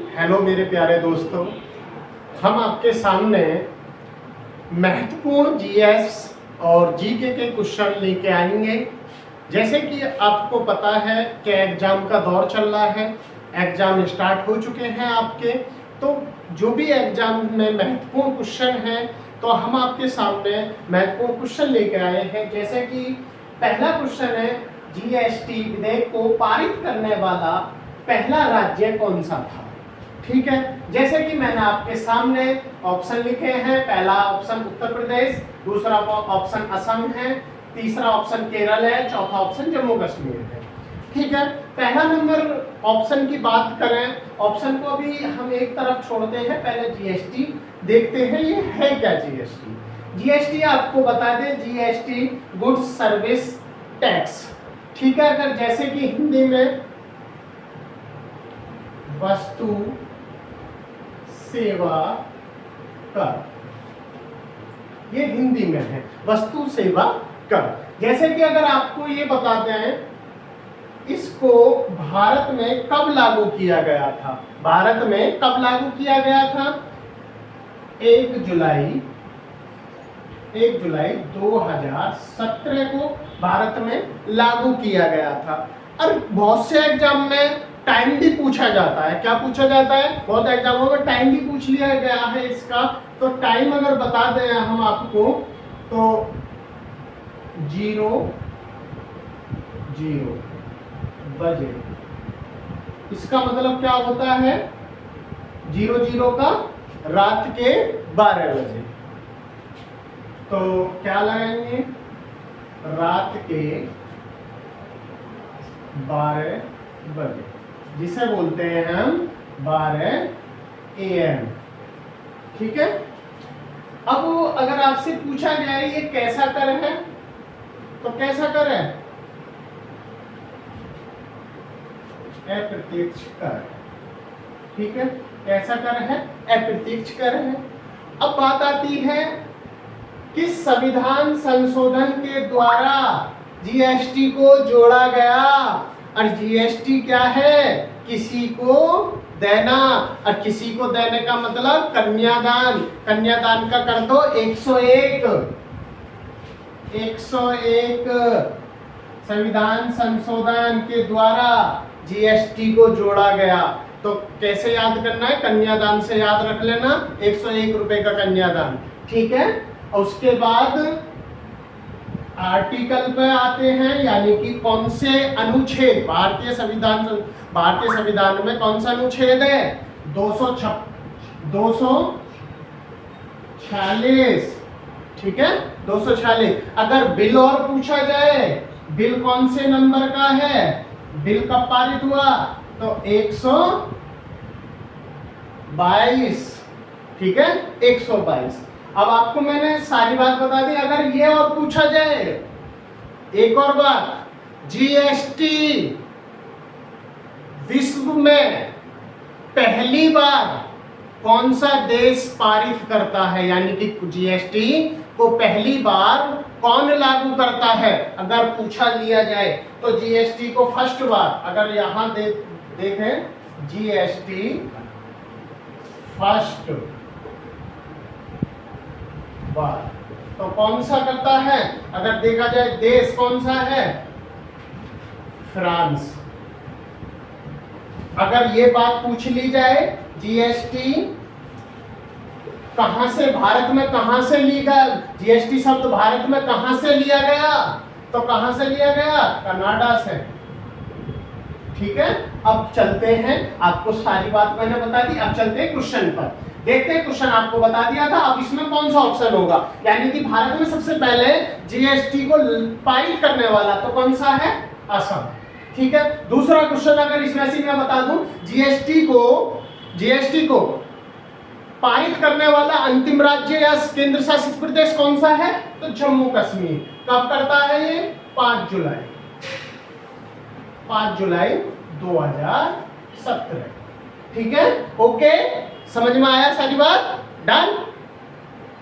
Hello मेरे प्यारे दोस्तों, हम आपके सामने महत्वपूर्ण जीएस और जीके के क्वेश्चन लेके आएंगे। जैसे कि आपको पता है कि एग्ज़ाम का दौर चल रहा है, एग्ज़ाम स्टार्ट हो चुके हैं आपके। तो जो भी एग्ज़ाम में महत्वपूर्ण क्वेश्चन हैं तो हम आपके सामने महत्वपूर्ण क्वेश्चन लेके आए हैं। जैसे कि पहला क्वेश्चन है, जीएसटी विधेयक को पारित करने वाला पहला राज्य कौन सा था। ठीक है, जैसे कि मैंने आपके सामने ऑप्शन लिखे हैं। पहला ऑप्शन उत्तर प्रदेश, दूसरा ऑप्शन असम है, तीसरा ऑप्शन केरल है, चौथा ऑप्शन जम्मू कश्मीर है। ठीक है, पहला नंबर ऑप्शन की बात करें, ऑप्शन को भी हम एक तरफ छोड़ते हैं, पहले जीएसटी देखते हैं ये है क्या। जीएसटी जीएसटी आपको बता दें, जीएसटी गुड्स सर्विस टैक्स। ठीक है, अगर जैसे कि हिंदी में वस्तु सेवा कर, ये हिंदी में है वस्तु सेवा कर। जैसे कि अगर आपको ये बता दें, इसको भारत में कब लागू किया गया था। भारत में कब लागू किया गया था? 1 जुलाई 2017 को भारत में लागू किया गया था। और बहुत से एग्जाम में टाइम भी पूछा जाता है। क्या पूछा जाता है? बहुत एग्जामों में टाइम भी पूछ लिया गया है इसका। तो टाइम अगर बता दें हम आपको तो 00 बजे, इसका मतलब क्या होता है? 00 का रात के 12 बजे। तो क्या लगाएंगे? रात के 12 बजे, जिसे बोलते हैं हम 12 AM। ठीक है, अब अगर आपसे पूछा जाए ये कैसा कर है, तो कैसा कर है? अप्रत्यक्ष कर। ठीक है, कैसा कर है? अप्रत्यक्ष कर है। अब बात आती है किस संविधान संशोधन के द्वारा जीएसटी को जोड़ा गया। और जीएसटी क्या है? किसी को देना, और किसी को देने का मतलब कन्यादान। कन्यादान का कर दो 101 संविधान संशोधन के द्वारा जीएसटी को जोड़ा गया। तो कैसे याद करना है? कन्यादान से याद रख लेना, 101 रुपए का कन्यादान। ठीक है, और उसके बाद आर्टिकल पे आते हैं, यानी कि कौन से अनुच्छेद। भारतीय संविधान में कौन सा अनुच्छेद है? 246। ठीक है, 246। अगर बिल और पूछा जाए, बिल कौन से नंबर का है? बिल कब पारित हुआ? तो 122। ठीक है, 122। अब आपको मैंने सारी बात बता दी। अगर ये और पूछा जाए, एक और बात, जीएसटी विश्व में पहली बार कौन सा देश पारित करता है, यानी कि जीएसटी को पहली बार कौन लागू करता है? अगर पूछा लिया जाए तो जीएसटी को फर्स्ट बार, अगर यहां देखें, जीएसटी फर्स्ट बार तो कौन सा करता है? अगर देखा जाए देश कौन सा है? फ्रांस। अगर ये बात पूछ ली जाए, जीएसटी कहां से, भारत में कहां से ली गई, जीएसटी शब्द भारत में कहां से लिया गया? तो कहां से लिया गया? कनाडा से। ठीक है, अब चलते हैं, आपको सारी बात मैंने बता दी। अब चलते हैं क्वेश्चन पर, देखते हैं। क्वेश्चन आपको बता दिया था, अब इसमें कौन सा ऑप्शन होगा, यानी कि भारत में सबसे पहले जीएसटी को पारित करने वाला तो कौन सा है? असम। ठीक है, दूसरा क्वेश्चन अगर इसमें से मैं बता दूं, जीएसटी को पारित करने वाला अंतिम राज्य या केंद्र शासित प्रदेश कौन सा है? तो जम्मू कश्मीर। कब करता है ये? 5 जुलाई 2017। ठीक है, ओके, समझ में आया सारी बात? डन।